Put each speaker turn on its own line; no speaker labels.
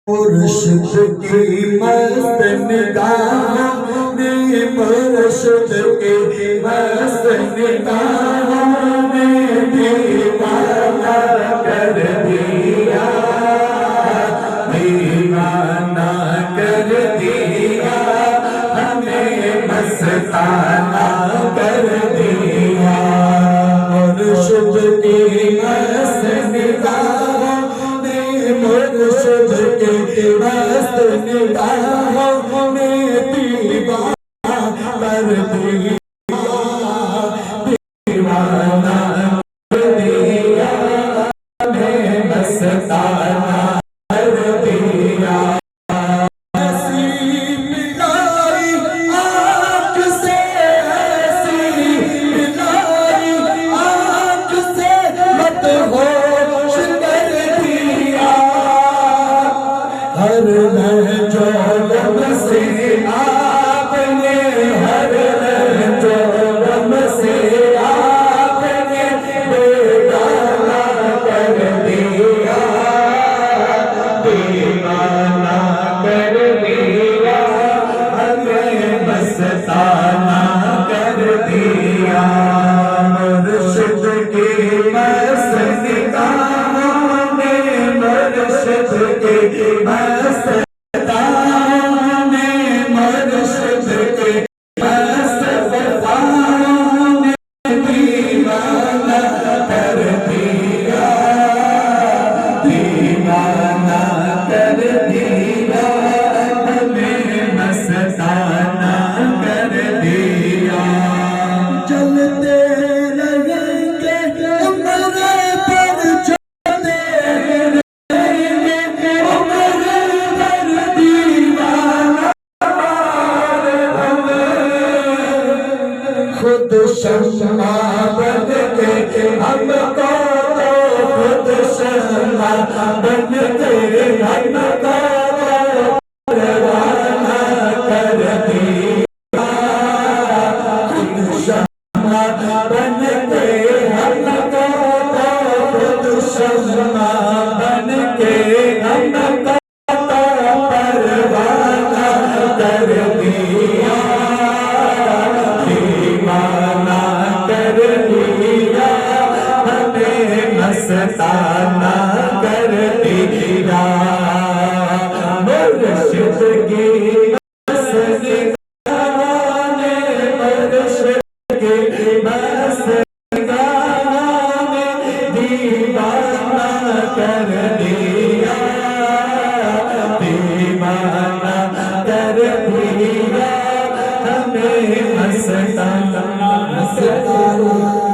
मुर्शिद की मस्त निगाहों ने मुर्शिद की मस्त निगाहों ने दीवाना कर दिया, दीवाना कर दिया, हमें मस्ताना कर दिया। मुर्शिद की मस्त निगाहों ने मुर्शिद की मस्त निगाहों ने दीवाना कर दिया, दीवाना कर दिया, हमें मस्ताना कर दिया। ऐसी मिलाई आँख से, ऐसी मिलाई आँख से मत होश कर दिया, हर लहजों से आपने, हर लहजों से आपने बेगाना कर दिया, दीवाना कर दिया, हमें मस्ताना कर दिया। मुर्शिद की मस्त निगाहों ने, मुर्शिद की मस्त निगाहों ने, मुर्शिद की मस्त निगाहों ने दीवाना कर दिया, दीवाना कर दिया, हमें मस्ताना कर दिया। चलते रहेंगे उम्र पर, चलते रहेंगे उम्र पर, दीवाना खुद शम्मा बन के हमको, खुद शम्मा बन के हमको परवाना कर दिया, खुद शम्मा बन के हमको, खुद शम्मा बन के हमको परवाना कर दिया, दीवाना कर दिया, हमें मस्ताना कर दिया। मुर्शिद की मस्त निगाहों ने, मुर्शिद की मस्त निगाहों ने दीवाना कर दिया, दीवाना कर दिया, हमें मस्ताना कर दिया।